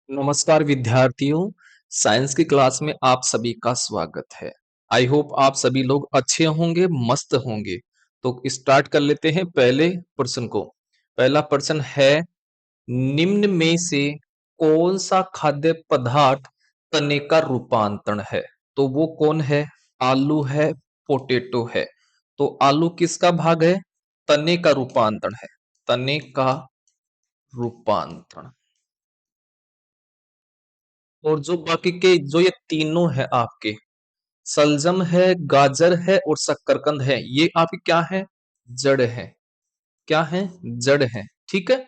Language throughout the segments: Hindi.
नमस्कार विद्यार्थियों। साइंस की क्लास में आप सभी का स्वागत है। आई होप आप सभी लोग अच्छे होंगे, मस्त होंगे। तो स्टार्ट कर लेते हैं पहले प्रश्न को। पहला प्रश्न है, निम्न में से कौन सा खाद्य पदार्थ तने का रूपांतरण है? तो वो कौन है? आलू है, पोटैटो है। तो आलू किसका भाग है? तने का रूपांतरण है। तने का रूपांतरण। और जो बाकी के जो ये तीनों है आपके, सलजम है, गाजर है और शकरकंद है, ये आपकी क्या है? जड़ है। क्या है? जड़ है। ठीक है।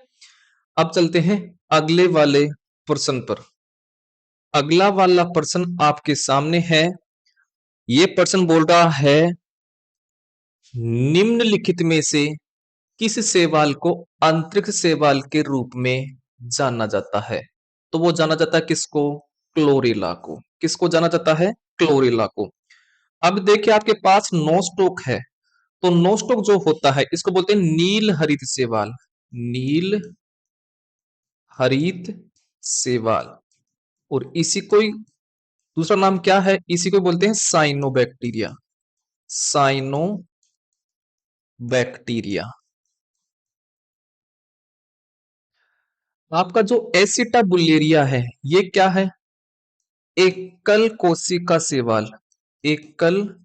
अब चलते हैं अगले वाले प्रश्न पर। अगला वाला प्रश्न आपके सामने है। ये प्रश्न बोल रहा है, निम्नलिखित में से किस शैवाल को अंतरिक्ष शैवाल के रूप में जाना जाता है? तो वो जाना जाता है किसको? क्लोरेला को। किसको जाना जाता है? क्लोरेला को। अब देखिए आपके पास नोस्टोक है। तो नोस्टोक जो होता है इसको बोलते हैं नील हरित शैवाल। नील हरित शैवाल। और इसी को दूसरा नाम क्या है? इसी को बोलते हैं साइनोबैक्टीरिया। साइनोबैक्टीरिया। आपका जो एसिटाबुल्लेरिया है, ये क्या है? एकल कोशिका शैवाल। एकल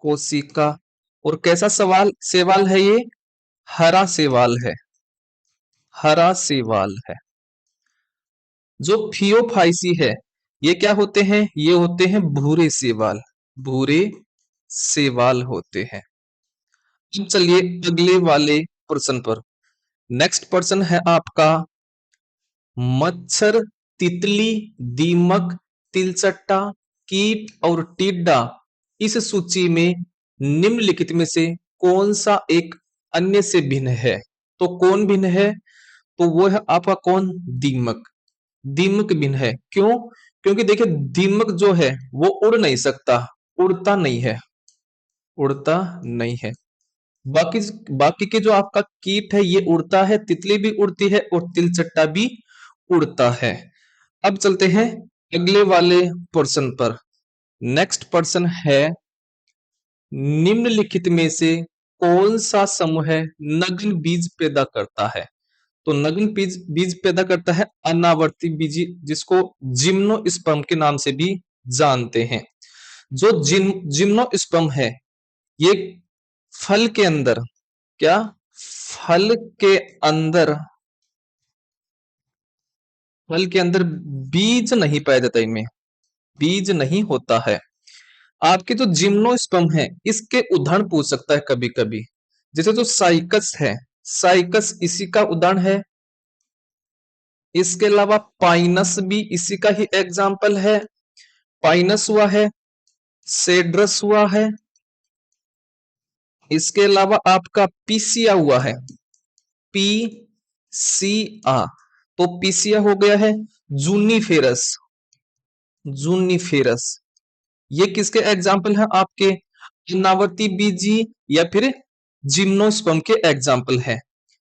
कोशिका। और कैसा सवाल शैवाल है ये? हरा शैवाल है। हरा शैवाल है। जो फियोफाइसी है, ये क्या होते हैं? ये होते हैं भूरे शैवाल। भूरे शैवाल होते हैं। अब चलिए अगले वाले प्रश्न पर। नेक्स्ट प्रश्न है आपका, मच्छर, तितली, दीमक, तिलचट्टा, कीट और टिड्डा इस सूची में निम्नलिखित में से कौन सा एक अन्य से भिन्न है? तो कौन भिन्न है? तो वो है आपका कौन? दीमक। दीमक भिन्न है। क्यों? क्योंकि देखिए दीमक जो है वो उड़ नहीं सकता। उड़ता नहीं है। उड़ता नहीं है। बाकी बाकी के जो आपका कीट है ये उड़ता है, तितली भी उड़ती है और तिलचट्टा भी उड़ता है। अब चलते हैं अगले वाले प्रश्न पर। नेक्स्ट प्रश्न है, निम्नलिखित में से कौन सा समूह नग्न बीज पैदा करता है? तो नग्न बीज बीज पैदा करता है अनावर्ती बीजी, जिसको जिम्नोस्पर्म के नाम से भी जानते हैं। जो जिम्नोस्पर्म है, ये फल के अंदर क्या? फल के अंदर फल के अंदर बीज नहीं पाया जाता। इनमें बीज नहीं होता है। आपके जो जिम्नोस्पर्म है, इसके उदाहरण पूछ सकता है कभी कभी। जैसे जो साइकस है, साइकस इसी का उदाहरण है। इसके अलावा पाइनस भी इसी का ही एग्जाम्पल है। पाइनस हुआ है, सेड्रस हुआ है। इसके अलावा आपका पीसिया हुआ है। पी सी आ। तो पीसिया हो गया है। जूनीफेरस। जूनीफेरस। ये किसके एग्जाम्पल हैं आपके? नावर्ती बीजी या फिर जिम्नोस्पर्म के एग्जाम्पल है।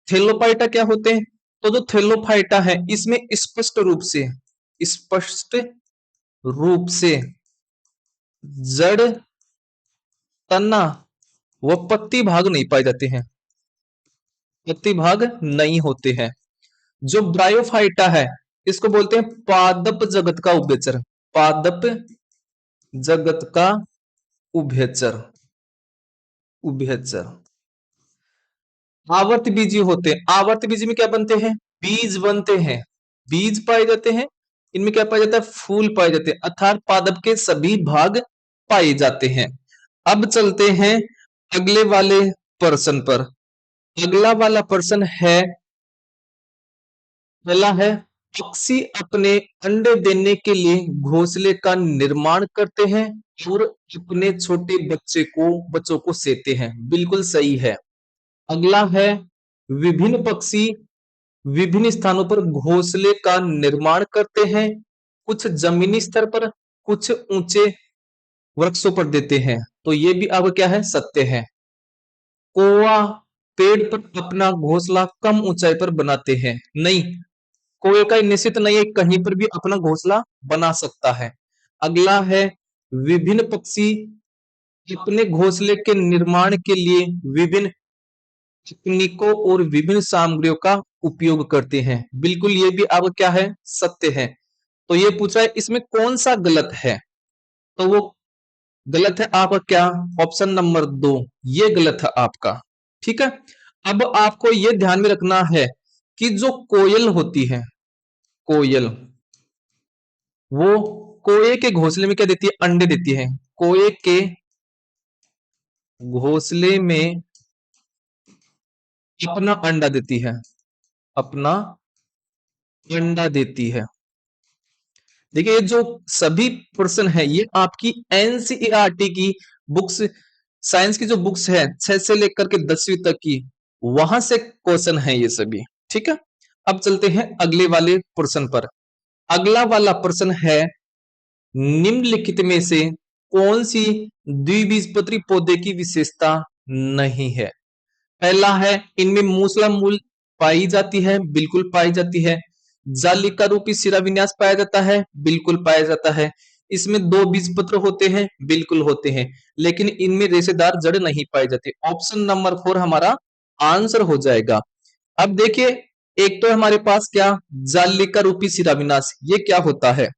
थेलोपाइटा क्या होते हैं? तो जो थेलोफाइटा है इसमें स्पष्ट रूप से जड़, तना व पत्ती भाग नहीं पाए जाते हैं। पत्ती भाग नहीं होते हैं। जो ब्रायोफाइटा है, इसको बोलते हैं पादप जगत का उभयचर। पादप जगत का उभयचर। उभयचर। आवर्त बीजी होते हैं। आवर्त बीजी में क्या बनते हैं? बीज बनते हैं। बीज पाए जाते हैं। इनमें क्या पाया जाता है? फूल पाए जाते हैं, अर्थात पादप के सभी भाग पाए जाते हैं। अब चलते हैं अगले वाले प्रश्न पर। अगला वाला प्रश्न है, पहला है, पक्षी अपने अंडे देने के लिए घोंसले का निर्माण करते हैं और अपने छोटे बच्चों को सेते हैं। बिल्कुल सही है। अगला है, विभिन्न पक्षी विभिन्न स्थानों पर घोंसले का निर्माण करते हैं। कुछ जमीनी स्तर पर, कुछ ऊंचे वृक्षों पर देते हैं। तो ये भी अब क्या है? सत्य है। कौवा पेड़ पर अपना घोंसला कम ऊंचाई पर बनाते हैं? नहीं, कोई का निश्चित नहीं है, कहीं पर भी अपना घोंसला बना सकता है। अगला है विभिन्न पक्षी अपने घोंसले के निर्माण के लिए विभिन्न तकनीकों और विभिन्न सामग्रियों का उपयोग करते हैं। बिल्कुल ये भी अब क्या है, सत्य है। तो ये पूछा है इसमें कौन सा गलत है, तो वो गलत है आपका क्या, ऑप्शन नंबर 2, ये गलत है आपका। ठीक है। अब आपको ये ध्यान में रखना है कि जो कोयल होती है, कोयल, वो कोए के घोंसले में क्या देती है, अंडे देती है। कोए के घोंसले में अपना अंडा देती है, अपना अंडा देती है। देखिए ये जो सभी प्रश्न है ये आपकी एनसीईआरटी की बुक्स, साइंस की जो बुक्स है 6 से लेकर के 10वीं तक की, वहां से क्वेश्चन है ये सभी। ठीक है। अब चलते हैं अगले वाले प्रश्न पर। अगला वाला प्रश्न है निम्नलिखित में से कौन सी द्विबीजपत्री पौधे की विशेषता नहीं है। पहला है इनमें मूसला मूल पाई जाती है, बिल्कुल पाई जाती है। जालिका रूपी शिरा विन्यास पाया जाता है, बिल्कुल पाया जाता है। इसमें 2 बीजपत्र होते हैं, बिल्कुल होते हैं। लेकिन इनमें रेशेदार जड़ नहीं पाई जाती। ऑप्शन नंबर 4 हमारा आंसर हो जाएगा। अब देखिए एक तो हमारे पास क्या, जालिका रूपी शिरा विन्यास, ये क्या होता है।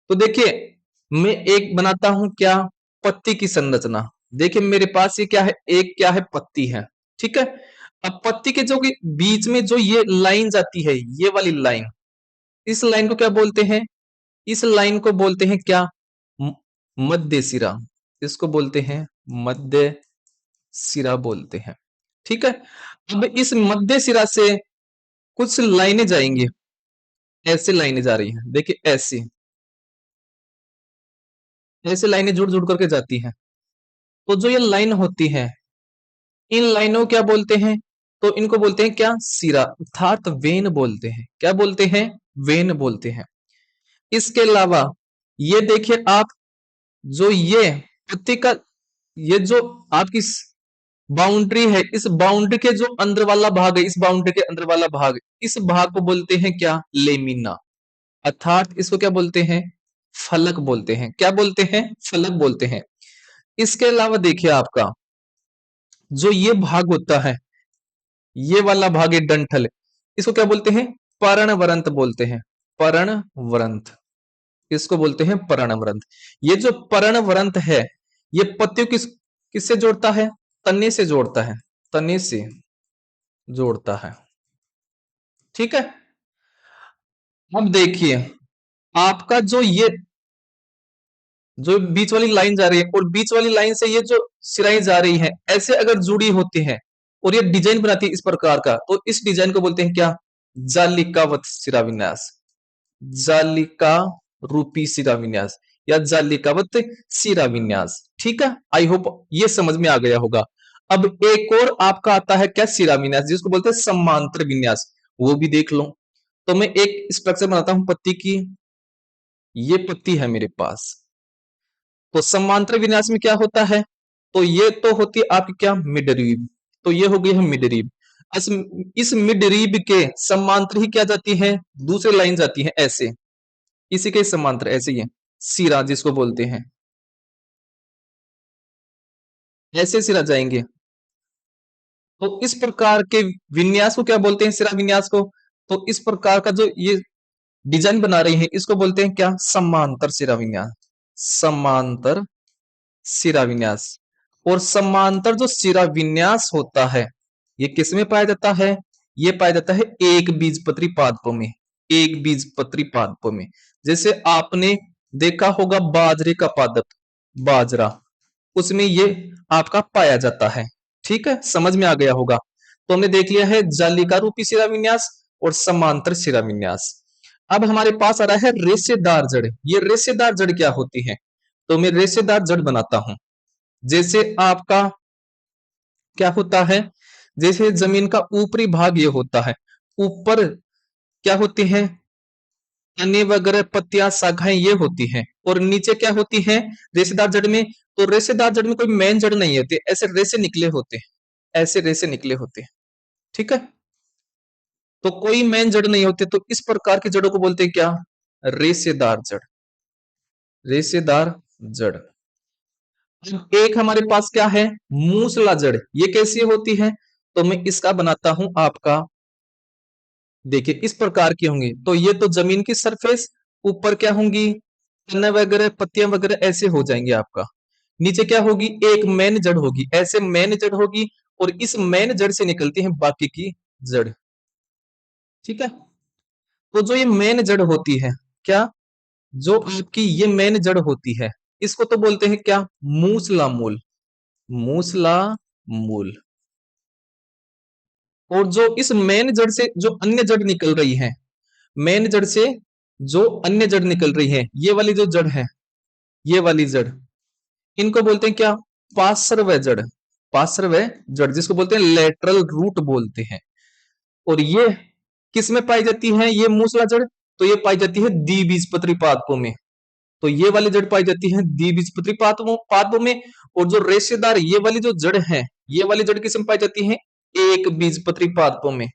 तो देखिए मैं एक बनाता हूं क्या, पत्ती की संरचना। देखिए मेरे पास ये क्या है, एक क्या है, पत्ती है। ठीक है। अब पत्ती के जो कि बीच में जो ये लाइन जाती है, ये वाली लाइन, इस लाइन को क्या बोलते हैं, इस लाइन को बोलते हैं क्या, म- मध्य सिरा। इसको बोलते हैं मध्य सिरा बोलते हैं। ठीक है। अब इस मध्य सिरा से कुछ लाइनें जाएंगी, ऐसे लाइनें जा रही हैं, देखिए ऐसी, ऐसे लाइनें जुड़ जुड़ करके जाती हैं। तो जो ये लाइन होती है, इन लाइनों को क्या बोलते हैं, तो इनको बोलते हैं क्या, सिरा, अर्थात वेन बोलते हैं। क्या बोलते हैं, वेन बोलते हैं। इसके अलावा ये देखिए आप, जो ये पत्ती का, ये जो आपकी बाउंड्री है, इस बाउंड्री के जो अंदर वाला भाग है, इस बाउंड्री के अंदर वाला भाग, इस भाग को बोलते हैं क्या, लेमिना। अर्थात इसको क्या बोलते हैं, फलक बोलते हैं। क्या बोलते हैं, फलक बोलते हैं। इसके अलावा देखिए आपका जो ये भाग होता है, ये वाला भाग है डंठल, इसको क्या बोलते हैं, पर्णवरंत बोलते हैं। पर्णवरंत, इसको बोलते हैं पर्णवरंत। ये जो पर्णवरंत है, ये पत्तियों किससे जोड़ता है, तने से जोड़ता है, तने से जोड़ता है। ठीक है। अब देखिए आपका जो ये, जो बीच वाली लाइन जा रही है और बीच वाली लाइन से ये जो सिराई जा रही है, ऐसे अगर जुड़ी होती है और ये डिजाइन बनाती है इस प्रकार का, तो इस डिजाइन को बोलते हैं क्या, जालिकावत सिरा विन्यास, जालिका रूपी सिरा विन्यास या जालिकावत सिरा विन्यास। ठीक है। आई होप ये समझ में आ गया होगा। अब एक और आपका आता है क्या, सिरा विन्यास, जिसको बोलते हैं समांतर विन्यास, वो भी देख लो। तो मैं एक स्ट्रक्चर बनाता हूं पत्ती की, ये पत्ती है मेरे पास। तो समांतर विन्यास में क्या होता है, तो ये तो होती है आपकी क्या, मिड रीब। तो ये हो गई है मिड रीब। इस मिड रीब के समांतर ही क्या जाती है, दूसरी लाइन जाती है ऐसे, इसी के समांतर ऐसे ही है, सिरा जिसको बोलते हैं, ऐसे सिरा जाएंगे। तो इस प्रकार के विन्यास को क्या बोलते हैं, सिरा विन्यास को। तो इस प्रकार का जो ये डिजाइन बना रही है, इसको बोलते हैं क्या, समांतर सिरा विन्यास, समांतर सिरा विन्यास। और समांतर जो सिरा विन्यास होता है, ये किसमें पाया जाता है, ये पाया जाता है एक बीजपत्री पादपों में, एक बीजपत्री पादपों में। जैसे आपने देखा होगा बाजरे का पादप, बाजरा, उसमें ये आपका पाया जाता है। ठीक है, समझ में आ गया होगा। तो हमने देख लिया है जालिका रूपी शिरा विन्यास और समांतर शिरा विन्यास। अब हमारे पास आ रहा है रेशेदार जड़। ये रेशेदार जड़ क्या होती है, तो मैं रेशेदार जड़ बनाता हूं। जैसे आपका क्या होता है, जैसे जमीन का ऊपरी भाग ये होता है, ऊपर क्या होती है, तने वगैरह पत्तियां शाखाएं ये होती हैं, और नीचे क्या होती है, रेशेदार जड़ में। तो रेशेदार जड़ में कोई मेन जड़ नहीं होती, ऐसे रेशे निकले होते हैं, ऐसे रेशे निकले होते हैं। ठीक है। तो कोई मेन जड़ नहीं होते, तो इस प्रकार की जड़ों को बोलते हैं क्या? रेशेदार जड़। रेशेदार जड़। एक हमारे पास क्या है? मूसला जड़। ये कैसी होती है? तो मैं इसका बनाता हूं आपका, देखिए इस प्रकार की होंगी। तो ये तो जमीन की सरफेस, ऊपर क्या होंगी? तने वगैरह, पत्तियां वगैरह ऐसे हो जाएंगे आपका। नीचे क्या होगी? एक मेन जड़ होगी, ऐसे मेन जड़ होगी, और इस मेन जड़ से निकलती है बाकी की जड़। ठीक है। तो जो ये मेन जड़ होती है, क्या? जो आपकी ये मेन जड़ होती है, इसको तो बोलते हैं क्या? मूसला मूल। मूसला मूल। और जो इस मेन जड़ से जो अन्य जड़ निकल रही है, मेन जड़ से जो अन्य जड़ निकल रही है, ये वाली जो जड़ है, ये वाली जड़, इनको बोलते हैं क्या? पार्श्व जड़। पार्श्व जड़, जिसको बोलते हैं लेटरल रूट बोलते हैं। और ये किस में पाई जाती है, ये मूसला जड़? तो ये पाई जाती है द्विबीजपत्री पादपों में। तो ये वाली जड़ पाई जाती है द्विबीजपत्री पादपों पादपों में। और जो रेशेदार ये वाली जो जड़ है, ये वाली जड़ किस में पाई जाती है? एक बीजपत्री पादपों में।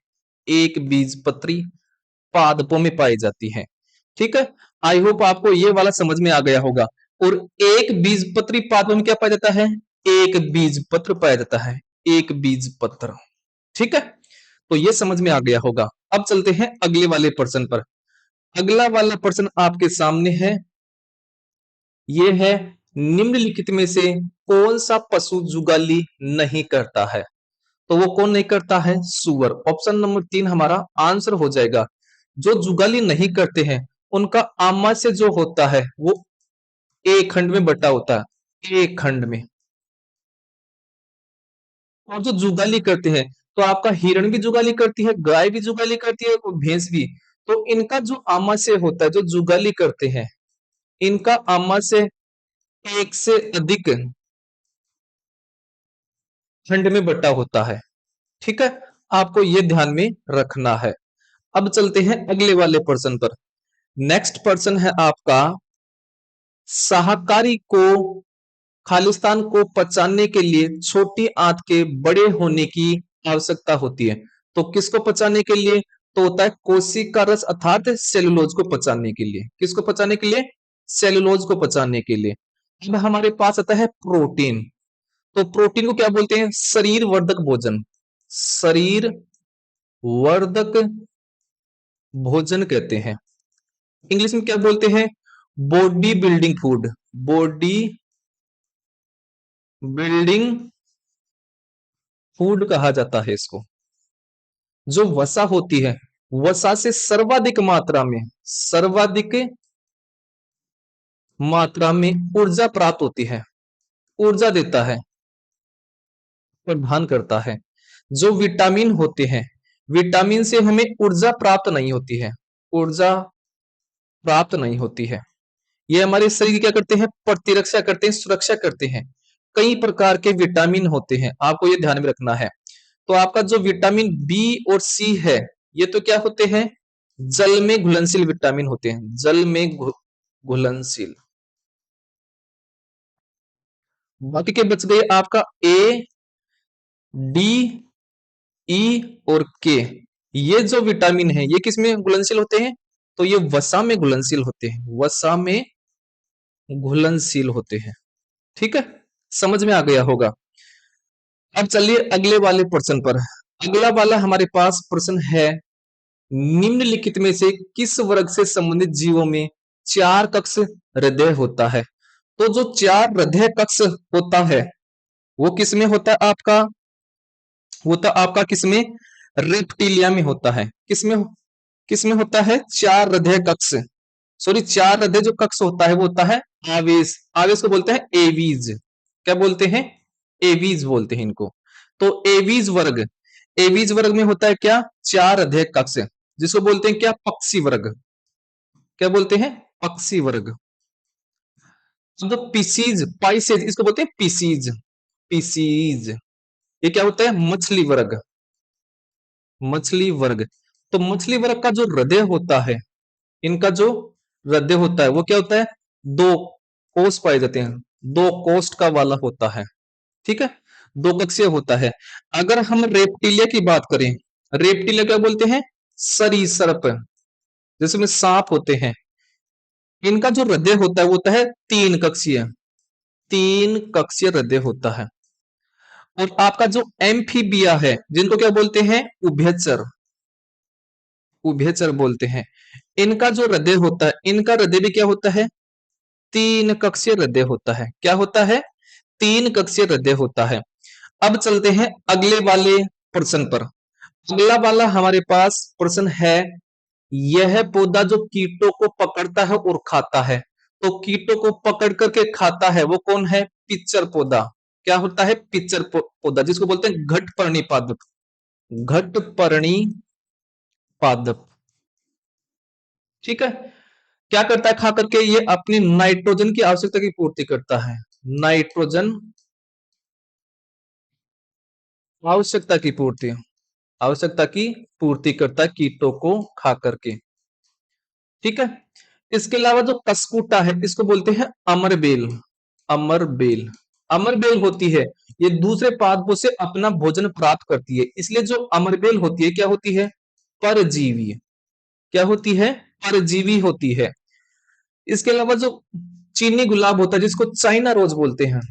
एक बीजपत्री पादपों में पाई जाती है। ठीक है। आई होप आपको ये वाला समझ में आ गया होगा। और एक बीजपत्री पादपों में क्या पाया जाता है? एक बीज पत्र पाया जाता है। एक बीज पत्र। ठीक है। तो ये समझ में आ गया होगा। अब चलते हैं अगले वाले प्रश्न पर। अगला वाला प्रश्न आपके सामने है। ये है, निम्नलिखित में से कौन सा पशु जुगाली नहीं करता है? तो वो कौन नहीं करता है? सुअर। ऑप्शन नंबर 3 हमारा आंसर हो जाएगा। जो जुगाली नहीं करते हैं, उनका आमाशय जो होता है वो एक खंड में बटा होता है, एक खंड में। और जो जुगाली करते हैं, तो आपका हिरण भी जुगाली करती है, गाय भी जुगाली करती है, और भैंस भी। तो इनका जो आमाशय होता है, जो जुगाली करते हैं, इनका आमाशय एक से अधिक खंड में बटा होता है। ठीक है। आपको ये ध्यान में रखना है। अब चलते हैं अगले वाले प्रश्न पर। नेक्स्ट प्रश्न है आपका, शाकाहारी को खालिस्तान को पचाने के लिए छोटी आंत के बड़े होने की आवश्यकता होती है। तो किसको पचाने के लिए? तो होता है कोशिका रस, अर्थात सेलुलोज को पचाने के लिए। किसको पचाने के लिए? सेलुलोज को पचाने के लिए। अब हमारे पास आता है प्रोटीन। तो प्रोटीन को क्या बोलते हैं? शरीर वर्धक भोजन। शरीर वर्धक भोजन कहते हैं। इंग्लिश में क्या बोलते हैं? Body building food. Body building food कहा जाता है इसको। जो वसा होती है, वसा से सर्वाधिक मात्रा में, सर्वाधिक मात्रा में ऊर्जा प्राप्त होती है, ऊर्जा देता है, प्रदान करता है। जो विटामिन होते हैं, विटामिन से हमें ऊर्जा प्राप्त नहीं होती है, ऊर्जा प्राप्त नहीं होती है। ये हमारे शरीर की क्या करते हैं? प्रतिरक्षा करते हैं, सुरक्षा करते हैं। कई प्रकार के विटामिन होते हैं, आपको ये ध्यान में रखना है। तो आपका जो विटामिन बी और सी है, ये तो क्या होते हैं? जल में घुलनशील विटामिन होते हैं, जल में घुलनशील। बाकी के बच गए आपका ए, डी, ई और के। ये जो विटामिन है, ये किस में घुलनशील होते हैं? तो ये वसा में घुलनशील होते हैं, वसा में घुलनशील होते हैं। ठीक है। समझ में आ गया होगा। अब चलिए अगले वाले प्रश्न पर। अगला वाला हमारे पास प्रश्न है, निम्नलिखित में से किस वर्ग से संबंधित जीवों में चार कक्ष हृदय होता है? तो जो चार हृदय कक्ष होता है, वो किसमें होता है आपका? वो तो आपका किसमें? रेप्टिलिया में होता है। किसमें? किसमें होता है? चार हृदय कक्ष, सॉरी चार हृदय जो कक्ष होता है वो होता है आवेश। आवेश को बोलते हैं एवीज। क्या बोलते हैं? एवीज बोलते हैं इनको। तो एवीज वर्ग, एवीज वर्ग में होता है क्या? चार हृदय कक्ष, जिसको बोलते हैं क्या? पक्षी वर्ग। क्या बोलते हैं? पक्षी वर्ग। तो पीसीज, पाइसेज, इसको बोलते हैं पीसीज। पीसीज, ये क्या होता है? मछली वर्ग। मछली वर्ग। तो मछली वर्ग का जो हृदय होता है, इनका जो हृदय होता है वो क्या होता है? दो कोष पाए जाते हैं, दो कोष्ठ का वाला होता है। ठीक है। दो कक्षीय होता है। अगर हम रेप्टिलिया की बात करें, रेप्टिलिया क्या बोलते हैं? सरीसृप, जिसमें सांप होते हैं, इनका जो हृदय होता है वो होता है तीन कक्षीय, तीन कक्षीय हृदय होता है। और आपका जो एम्फीबिया है, जिनको क्या बोलते हैं, उभयचर, उभयचर बोलते हैं, इनका जो हृदय होता है, इनका हृदय भी क्या होता है, तीन कक्षीय हृदय होता है। क्या होता है, तीन कक्षीय हृदय होता है। अब चलते हैं अगले वाले प्रश्न पर। अगला वाला हमारे पास प्रश्न है, यह पौधा जो कीटों को पकड़ता है और खाता है, तो कीटों को पकड़ करके खाता है वो कौन है, पिच्चर पौधा। क्या होता है, पिच्चर पौधा, जिसको बोलते हैं घटपर्णी पादप, घटपर्णी पादप। ठीक है, क्या करता है खा करके, ये अपनी नाइट्रोजन की आवश्यकता की पूर्ति करता है, नाइट्रोजन आवश्यकता की पूर्ति, आवश्यकता की पूर्ति करता है कीटों को खा करके। ठीक है, इसके अलावा जो कसकुटा है, इसको बोलते हैं अमरबेल, अमरबेल, अमरबेल होती है, ये दूसरे पादपों से अपना भोजन प्राप्त करती है, इसलिए जो अमरबेल होती है क्या होती है, परजीवी। क्या होती है, परजीवी होती है। इसके अलावा जो चीनी गुलाब होता है, जिसको चाइना रोज बोलते हैं,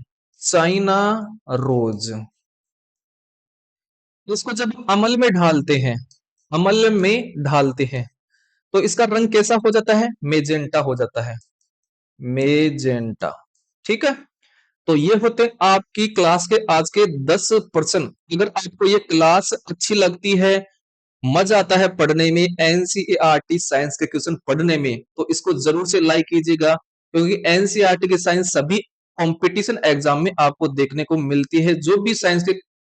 चाइना रोज, इसको जब अमल में ढालते हैं, अमल में ढालते हैं, तो इसका रंग कैसा हो जाता है, मेजेंटा हो जाता है, मेजेंटा। ठीक है, तो ये होते हैं आपकी क्लास के आज के 10%। अगर आपको ये क्लास अच्छी लगती है, मजा आता है पढ़ने में, एनसीईआरटी साइंस के क्वेश्चन पढ़ने में, तो इसको जरूर से लाइक कीजिएगा, क्योंकि एनसीईआरटी की साइंस सभी कंपटीशन एग्जाम में आपको देखने को मिलती है। जो भी साइंस के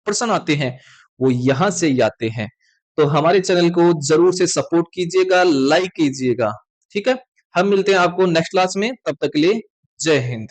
प्रश्न आते हैं वो यहां से ही आते हैं। तो हमारे चैनल को जरूर से सपोर्ट कीजिएगा, लाइक कीजिएगा। ठीक है, हम मिलते हैं आपको नेक्स्ट क्लास में, तब तक के लिए जय हिंद।